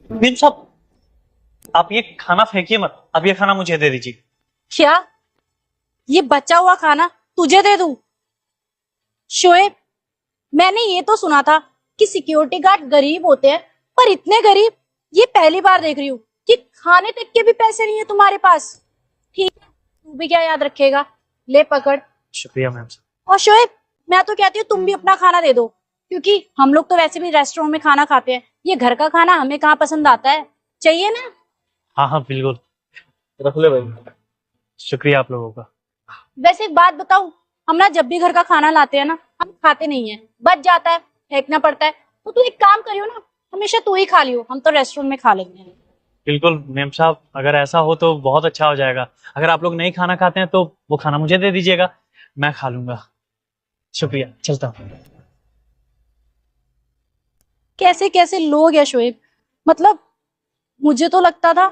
Ma'am साहब, आप ये खाना फेंकिए मत, आप ये खाना मुझे दे दीजिए। क्या? ये बचा हुआ खाना तुझे दे दूं? शोएब, मैंने ये तो सुना था कि सिक्योरिटी गार्ड गरीब होते हैं, पर इतने गरीब ये पहली बार देख रही हूँ कि खाने तक के भी पैसे नहीं है तुम्हारे पास। ठीक है, तू भी क्या याद रखेगा, ले पकड़। शुक्रिया मैम साहब। और शोएब, मैं तो कहती हूँ तुम भी अपना खाना दे दो, क्योंकि हम लोग तो वैसे भी रेस्टोरेंट में खाना खाते हैं, ये घर का खाना हमें कहाँ पसंद आता है। चाहिए ना? हाँ हाँ बिल्कुल, रख ले भाई। शुक्रिया आप लोगों का। वैसे एक बात बताऊं, हम ना जब भी घर का खाना लाते हैं ना, हम खाते नहीं है, बच जाता है, फेंकना पड़ता है। तो तू एक काम करियो ना, हमेशा तू ही खा लियो, हम तो रेस्टोरेंट में खा लेते हैं। बिल्कुल मेम साहब, अगर ऐसा हो तो बहुत अच्छा हो जाएगा। अगर आप लोग नहीं खाना खाते हैं तो वो खाना मुझे दे दीजिएगा, मैं खा लूंगा। शुक्रिया, चलता हूँ। कैसे कैसे लोग हैं शोएब, मतलब मुझे तो लगता था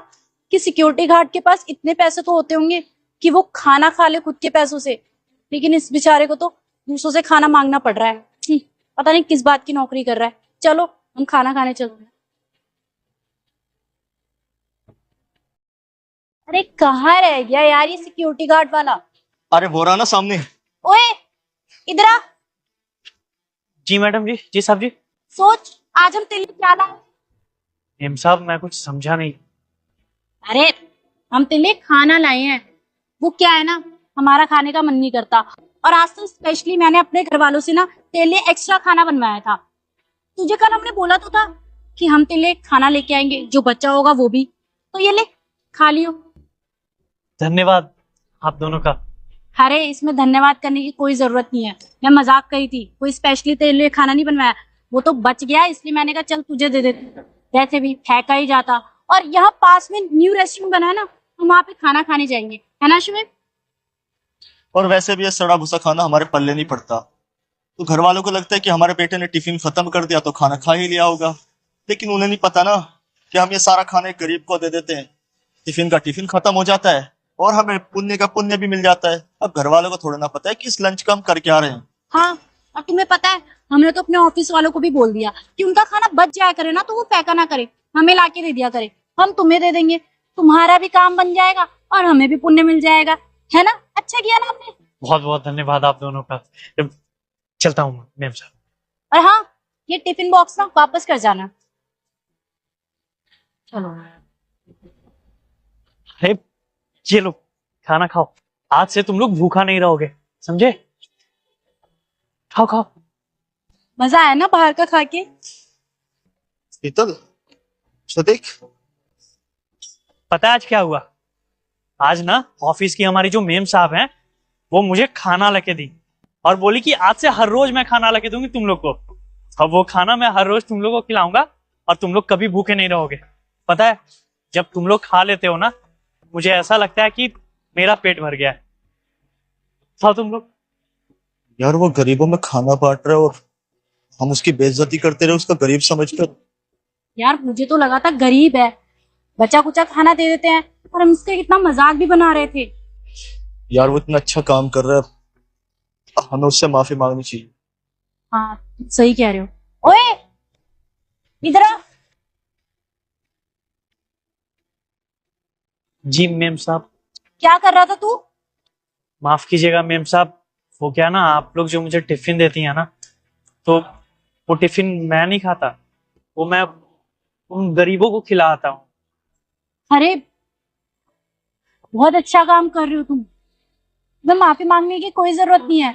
कि सिक्योरिटी गार्ड के पास इतने पैसे तो होते होंगे कि वो खाना खा ले खुद के पैसों से, लेकिन इस बेचारे को तो दूसरों से खाना मांगना पड़ रहा है। पता नहीं किस बात की नौकरी कर रहा है। चलो हम खाना खाने चलते हैं। अरे कहाँ रह गया यार ये सिक्योरिटी गार्ड वाला? अरे वो रहा ना सामने। ओए, इधर आ। जी मैडम जी, जी साहब जी। सोच, आज हम तेरे लिए क्या लाए? मेम साहब मैं कुछ समझा नहीं। अरे हम तेरे लिए खाना लाए हैं। वो क्या है ना, हमारा खाने का मन नहीं करता, और आज तो स्पेशली मैंने अपने घर वालों से ना तेरे लिए एक्स्ट्रा खाना बनवाया था। तुझे कल हमने बोला तो था कि हम तेरे लिए खाना लेके आएंगे, जो बच्चा होगा वो भी। तो ये ले, खा लियो। धन्यवाद आप दोनों का। अरे इसमें धन्यवाद करने की कोई जरूरत नहीं है, मैं मजाक करी थी, कोई स्पेशली तेरे लिए खाना नहीं बनवाया। वो तो बच गया, इसलिए मैंने कहा चल तुझे दे देती, वैसे भी फेंका ही जाता। और यहाँ पास में न्यू रेस्टोरेंट बना है ना, हम वहाँ पे खाना खाने जाएंगे, है ना शुएब? और वैसे भी ये सड़ा भुसा खाना हमारे पल्ले नहीं पड़ता। तो घर वालों को लगता है कि हमारे बेटे ने टिफिन खत्म कर दिया तो खाना खा ही लिया होगा, लेकिन उन्हें नहीं पता ना कि हम ये सारा खाना एक गरीब को दे देते हैं। टिफिन का टिफिन खत्म हो जाता है और हमें पुण्य का पुण्य भी मिल जाता है। अब घर वालों को थोड़ा ना पता है कि इस लंच का हम कर क्या रहे हैं। हाँ, और तुम्हें पता है, हमने तो अपने ऑफिस वालों को भी बोल दिया कि उनका खाना बच जाया करे ना तो वो फेंका ना करे, हमें लाके दे दिया करे। हम तुम्हें दे देंगे, तुम्हारा भी काम बन जाएगा और हमें भी पुण्य मिल जाएगा, है ना? अच्छा किया ना हमने। बहुत बहुत धन्यवाद आप दोनों का। चलता हूँ मेम साहब। और हाँ, ये टिफिन बॉक्स ना वापस कर जाना। चलो। अरे ये लो, खाना खाओ। आज से तुम लोग भूखा नहीं रहोगे, समझे? खाओ खाओ। मजा आया ना बाहर का खा के? शीतल, देख। पता है आज क्या हुआ? आज ना ऑफिस की हमारी जो मेम साहब हैं, वो मुझे खाना लेके दी और बोली कि आज से हर रोज मैं खाना लेके दूंगी तुम लोग को। अब वो खाना मैं हर रोज तुम लोग को खिलाऊंगा और तुम लोग कभी भूखे नहीं रहोगे। पता है, जब तुम लोग खा लेते हो ना, मुझे ऐसा लगता है कि मेरा पेट भर गया है। खाओ तुम लोग। यार वो गरीबों में खाना बांट रहे और हम उसकी बेइज्जती करते रहे, उसका गरीब समझकर। यार मुझे तो लगा था गरीब है, बचा कुचा खाना दे देते हैं, और हम इसका कितना मजाक भी बना रहे थे। यार वो इतना अच्छा काम कर रहा है, हमें उससे माफी मांगनी चाहिए। हाँ सही कह रहे हो। ओए, इधर आ। जी मेम साहब। क्या कर रहा था तू? माफ कीजिएगा मेम साहब, वो क्या ना, आप लोग जो मुझे टिफिन देती है ना, तो वो टिफिन मैं नहीं खाता, वो मैं उन गरीबों को खिलाता हूँ। अरे बहुत अच्छा काम कर रहे हो तुम, मैं माफी मांगने की कोई जरूरत नहीं है।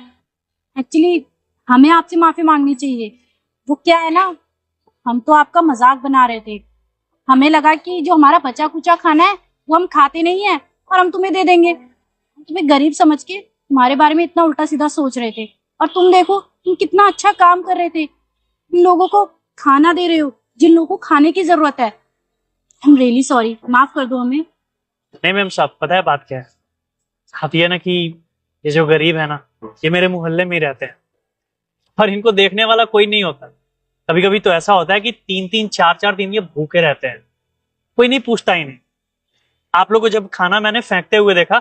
एक्चुअली हमें आपसे माफी मांगनी चाहिए। वो क्या है ना, हम तो आपका मजाक बना रहे थे, हमें लगा कि जो हमारा बचा कुचा खाना है वो हम खाते नहीं है और हम तुम्हें दे देंगे। हम तुम्हें गरीब समझ के तुम्हारे बारे में इतना उल्टा सीधा सोच रहे थे, और तुम देखो तुम कितना अच्छा काम कर रहे थे, तुम लोगों को खाना दे रहे हो जिन लोगों को खाने की जरूरत है। हम रियली सॉरी, माफ कर दो हमें। नहीं मेम साहब, पता है बात क्या है? आप ये ना कि ये जो गरीब है ना, ये मेरे मोहल्ले में ही रहते हैं और इनको देखने वाला कोई नहीं होता। कभी कभी तो ऐसा होता है कि 3-3 4-4 दिन ये भूखे रहते हैं, कोई नहीं पूछता इन्हें। आप लोगों को जब खाना मैंने फेंकते हुए देखा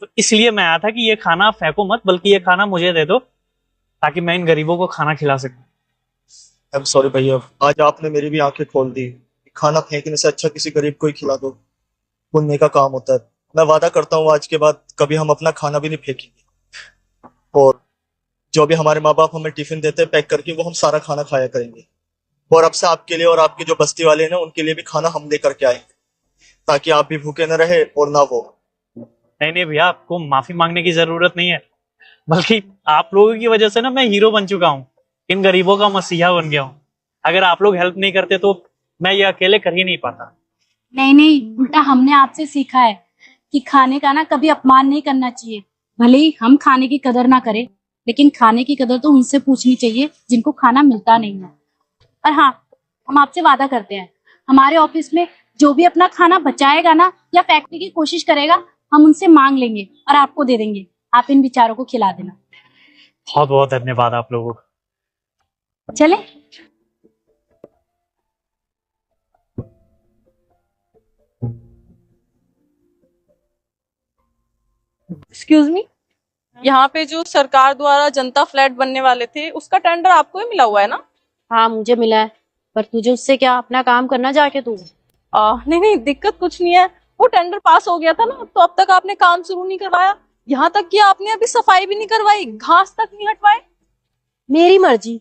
तो इसलिए मैं आया था कि ये खाना फेंको मत, बल्कि ये खाना मुझे दे दो ताकि मैं इन गरीबों को खाना खिला सकूं। आई एम सॉरी भैया, आज आपने मेरी भी आंखें खोल दी। खाना फेंकने से अच्छा किसी गरीब को ही खिला दो, पुण्य का काम होता है। मैं वादा करता हूँ आज के बाद कभी हम अपना खाना भी नहीं फेंकेंगे, और जो भी हमारे माँ बाप हमें टिफिन देते हैं पैक करके, वो हम सारा खाना खाया करेंगे। और अब से आपके लिए और आपके जो बस्ती वाले हैं ना, उनके लिए भी खाना हम लेकर के आएंगे, ताकि आप भी भूखे न रहे और ना वो। नहीं नहीं भैया, आपको माफी मांगने की जरूरत नहीं है, बल्कि आप लोगों की वजह से ना मैं हीरो बन चुका हूँ, इन गरीबों का मसीहा बन गया हूँ। अगर आप लोग हेल्प नहीं करते तो मैं ये अकेले कर ही नहीं पाता। नहीं नहीं, उल्टा हमने आपसे सीखा है कि खाने का ना कभी अपमान नहीं करना चाहिए। भले ही हम खाने की कदर ना करें, लेकिन खाने की कदर तो उनसे पूछनी चाहिए जिनको खाना मिलता नहीं है। और हाँ, हम आपसे वादा करते हैं, हमारे ऑफिस में जो भी अपना खाना बचाएगा ना या फेंकने की कोशिश करेगा, हम उनसे मांग लेंगे और आपको दे देंगे। आप इन बेचारों को खिला देना। बहुत बहुत धन्यवाद आप लोगों को। चले। एक्सक्यूज मी, यहाँ पे जो सरकार द्वारा जनता फ्लैट बनने वाले थे, उसका टेंडर आपको ही मिला हुआ है ना? हाँ, मुझे मिला है, पर तुझे उससे क्या, अपना काम करना जाके तू। नहीं नहीं, दिक्कत कुछ नहीं है। वो टेंडर पास हो गया था ना, तो अब तक आपने काम शुरू नहीं करवाया। यहाँ तक कि आपने अभी सफाई भी नहीं करवाई, घास तक नहीं हटवाए। मेरी मर्जी,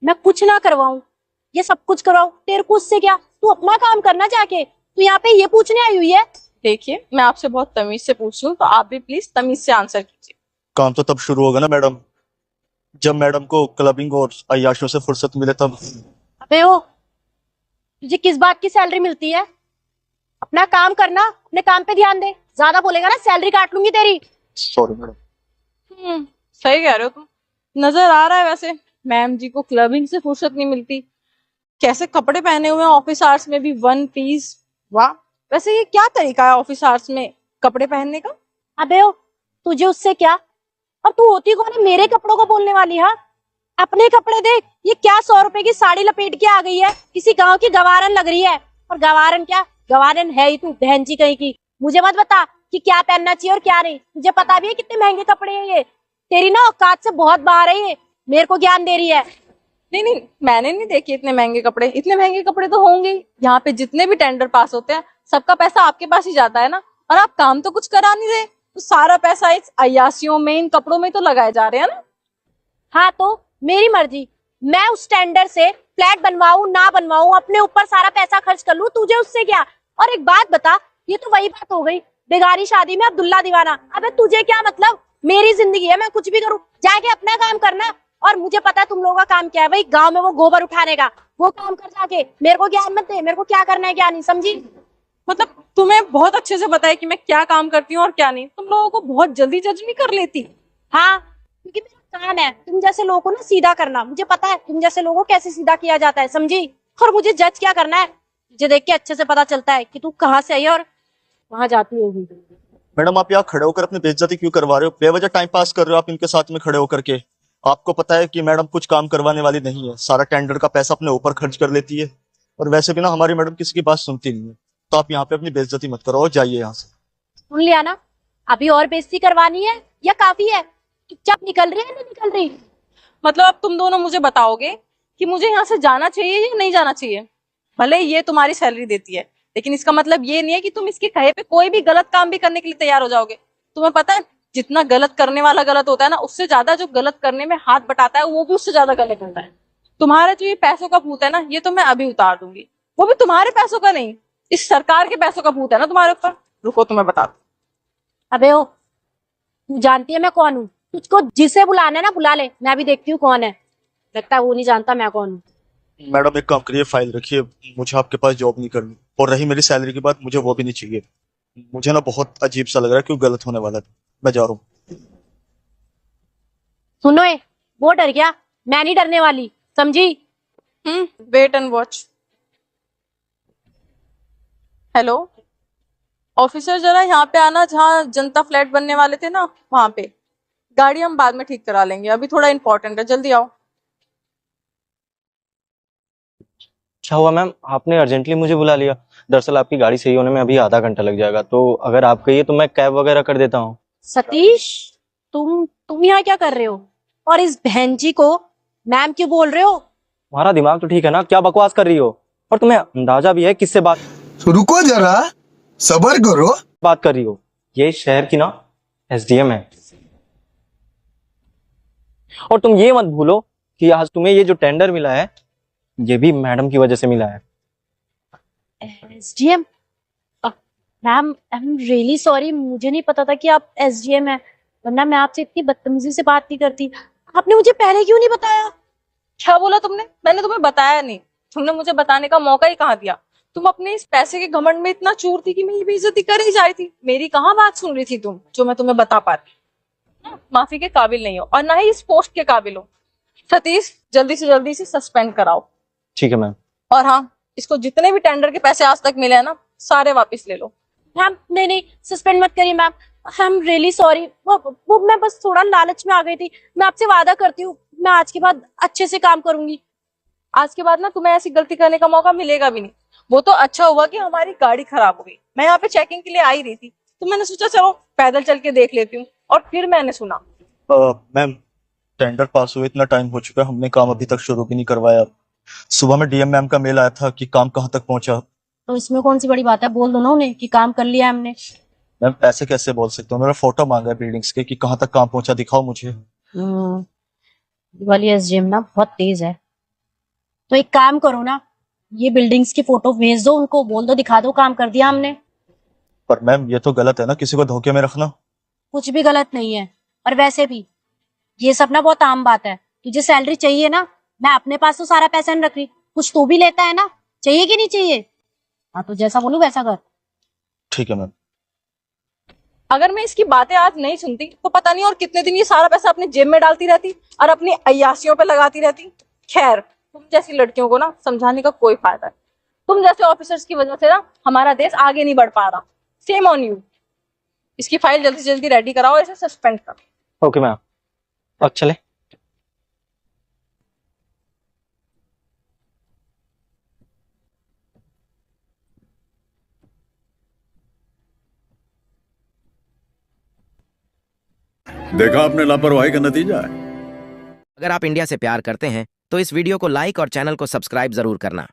मैं कुछ ना करवाऊं ये सब कुछ करवाऊं, तेरे को उससे क्या? तू अपना काम करना जाके। तू यहाँ पे ये पूछने आई हुई है? देखिए, मैं आपसे बहुत तमीज से पूछ रही हूँ, तो आप भी प्लीज तमीज से आंसर कीजिए। काम तो तब शुरू होगा ना मैडम, जब मैडम को क्लबिंग और अय्याशों से फुर्सत मिले तब। अबे ओ, तुझे किस बात की सैलरी मिलती है? अपना काम करना, अपने काम पे ध्यान दे। ज्यादा बोलेगा ना सैलरी काट लूंगी तेरी। Sorry madam. सही कह रहे हो तुम। नजर आ रहा है वैसे मैम जी को क्लबिंग से फुर्सत नहीं मिलती। कैसे कपड़े पहने हुए हैं ऑफिस आवर्स में भी, वन पीस। वाह, वैसे ये क्या तरीका है ऑफिस आवर्स में कपड़े पहनने का? अबे ओ, तुझे उससे क्या? और तू होती कौन है मेरे कपड़ों को बोलने वाली? हाँ, अपने कपड़े देख, ये क्या 100 रुपए की साड़ी लपेट के आ गई है, किसी गांव की गवारन लग रही है। और गवारन क्या, गवारन है ही तू, बहन जी कहीं की। मुझे मत बता कि क्या पहनना चाहिए और क्या नहीं। तुझे पता भी है कितने महंगे कपड़े हैं ये। तेरी ना औकात से बहुत बाहर है ये, मेरे को ज्ञान दे रही है। नहीं नहीं, मैंने नहीं देखे इतने महंगे कपड़े। इतने महंगे कपड़े तो होंगे ही। यहाँ पे जितने भी टेंडर पास होते हैं, सबका पैसा आपके पास ही जाता है ना, और आप काम तो कुछ करा नहीं रहे, तो सारा पैसा इस अय्यासियों में, इन कपड़ों में तो लगाए जा रहे हैं ना। हाँ तो मेरी मर्जी, मैं उस टेंडर से फ्लैट बनवाऊं ना बनवाऊं, अपने ऊपर सारा पैसा खर्च कर लूं, तुझे उससे क्या? और एक बात बता, ये तो वही बात हो गई, बेगारी शादी में अब्दुल्ला दीवाना। अबे तुझे क्या मतलब? मेरी जिंदगी है, मैं कुछ भी करूं, जाके अपना काम करना। और मुझे पता है तुम लोगों का काम क्या है, भाई गांव में वो गोबर उठाने का, वो काम कर जाके। मेरे को ज्ञान मत दे, मेरे को क्या करना है क्या नहीं, समझी? मतलब तुम्हें बहुत अच्छे से पता है कि मैं क्या काम करती हूँ और क्या नहीं। तुम लोगों को बहुत जल्दी जज नहीं कर लेती? हाँ, क्योंकि मेरा काम है तुम जैसे लोगों को ना सीधा करना। मुझे पता है तुम जैसे लोगों को कैसे सीधा किया जाता है, समझी? और मुझे जज क्या करना है, मुझे देख के अच्छे से पता चलता है कि तू कहाँ से आई है और वहां जाती होगी। मैडम आप यहाँ खड़े होकर अपनी बेइज्जती क्यों करवा रहे हो? बेवजह टाइम पास कर रहे हो आप इनके साथ में खड़े होकर के। आपको पता है कि मैडम कुछ काम करवाने वाली नहीं है, सारा टेंडर का पैसा अपने ऊपर खर्च कर लेती है, और वैसे भी ना हमारी मैडम किसी की बात सुनती नहीं है। तो आप यहाँ पे अपनी बेइज्जती मत करो और जाइए यहाँ से। सुन लिया ना, अभी और बेइज्जती करवानी है या काफी है? चुपचाप निकल रही है नहीं निकल रही? मतलब अब तुम दोनों मुझे बताओगे कि मुझे यहाँ से जाना चाहिए या नहीं जाना चाहिए? भले ये तुम्हारी सैलरी देती है, लेकिन इसका मतलब ये नहीं है कि तुम इसके कहे पे कोई भी गलत काम भी करने के लिए तैयार हो जाओगे। तुम्हें पता है, जितना गलत करने वाला गलत होता है ना, उससे ज्यादा जो गलत करने में हाथ बटाता है, वो भी उससे ज्यादा गलत होता है। तुम्हारे जो ये पैसों का भूत है ना, ये तो मैं अभी उतार दूंगी। वो भी तुम्हारे पैसों का नहीं, इस सरकार के पैसों का भूत है ना तुम्हारे ऊपर। रुको तुम्हें बताती। अबे ओ, तू जानती है मैं कौन हूँ? तुझको जिसे बुलाना है ना बुला ले, मैं अभी देखती हूँ कौन है। लगता है वो नहीं जानता मैं कौन हूँ। मैडम एक काम करिए, फाइल रखिए, मुझे आपके पास जॉब नहीं करनी। और रही मेरी सैलरी की बात, मुझे वो भी नहीं चाहिए। मुझे ना बहुत अजीब सा लग रहा है, क्यों गलत होने वाला है। मैं जा रहा हूँ। सुनो ए, वो डर गया, मैं नहीं डरने वाली, समझी? Wait and watch. Hello officer, जरा यहाँ पे आना, जहाँ जनता फ्लैट बनने वाले थे ना, वहां पे। गाड़ी हम बाद में ठीक करा लेंगे, अभी थोड़ा इंपॉर्टेंट है, जल्दी आओ। क्या हुआ मैम, आपने अर्जेंटली मुझे बुला लिया? दरअसल आपकी गाड़ी सही होने में अभी आधा घंटा लग जाएगा, तो अगर आप कहिए तो मैं कैब वगैरह कर देता हूँ। सतीश, तुम यहाँ क्या कर रहे हो? और इस बहन जी को मैम क्यों बोल रहे हो? तुम्हारा दिमाग तो ठीक है ना, क्या बकवास कर रही हो? और तुम्हें अंदाजा भी है किससे तो रुको जरा, सबर करो। बात कर रही हो। ये शहर की ना एसडीएम है। और तुम ये मत भूलो कि आज तुम्हें ये जो टेंडर मिला है ये भी मैडम की वजह से मिला है। SDM? Ma'am, I am really sorry, मुझे नहीं पता था कि आप एसडीएम है, वरना मैं आपसे इतनी बदतमीजी से बात नहीं करती। आपने मुझे पहले क्यों नहीं बताया? क्या बोला तुमने? मैंने तुम्हें बताया नहीं। तुमने मुझे बताने का मौका ही कहाँ दिया? तुम अपने इस पैसे के घमंड में इतना चूर थी कि मेरी बेइज्जती कर ही जा रही थी। मेरी कहाँ बात सुन रही थी तुम, जो मैं तुम्हें बता पाती? माफी के काबिल नहीं हो और ना ही इस पोस्ट के काबिल हो। सतीश, जल्दी से सस्पेंड कराओ। ठीक है मैम। और हाँ, इसको जितने भी टेंडर के पैसे आज तक मिले हैं ना, सारे वापस ले लो। मैम नहीं, सस्पेंड मत करिए ma'am, I am really sorry. वो मैं बस थोड़ा लालच में आ गई थी। मैं आपसे वादा करती हूँ, मैं आज के बाद अच्छे से काम करूंगी। आज के बाद ना तुम्हें ऐसी गलती करने का मौका मिलेगा भी नहीं। वो तो अच्छा हुआ कि हमारी गाड़ी खराब हो गई। मैं यहाँ पे चेकिंग के लिए आ ही रही थी, तो मैंने सोचा चलो पैदल चल के देख लेती हूँ, और फिर मैंने सुना। मैम, टेंडर पास हुए इतना टाइम हो चुका है, हमने काम अभी तक शुरू भी नहीं करवाया। सुबह में डीएम मैम का मेल आया था कि काम कहाँ तक पहुंचा। तो इसमें कौन सी बड़ी बात है, बोल दो ना उन्हें कि काम कर लिया है हमने। मैम ऐसे कैसे बोल सकते हो, मेरा फोटो मांगा है बिल्डिंग्स के कि कहाँ तक काम पहुंचा, दिखाओ मुझे। ये वाली एसडीएम ना बहुत तेज है। तो एक काम करो ना, ये बिल्डिंग्स की फोटो भेज दो उनको, बोल दो दिखा दो काम कर दिया हमने। पर मैम ये तो गलत है ना, किसी को धोखे में रखना। कुछ भी गलत नहीं है, और वैसे भी ये सब ना बहुत आम बात है। तुझे सैलरी चाहिए ना, मैं अपने पास तो सारा पैसा नहीं रख रही, कुछ तो भी लेता है ना, चाहिए कि नहीं चाहिए? हाँ, तो जैसा बोलूं वैसा कर। ठीक है मैम। अगर मैं इसकी बातें आज नहीं सुनती तो पता नहीं और कितने दिन ये सारा पैसा अपनी जेब में डालती रहती और अपनी अय्यासियों पे लगाती रहती। खैर, तुम जैसी लड़कियों को ना समझाने का कोई फायदा है। तुम जैसे ऑफिसर्स की वजह से ना हमारा देश आगे नहीं बढ़ पा रहा। Same on you. इसकी फाइल जल्दी से जल्दी रेडी कराओ, इसे सस्पेंड करो। ओके मैम, अब चले। देखा आपने लापरवाही का नतीजा है। अगर आप इंडिया से प्यार करते हैं तो इस वीडियो को लाइक और चैनल को सब्सक्राइब जरूर करना।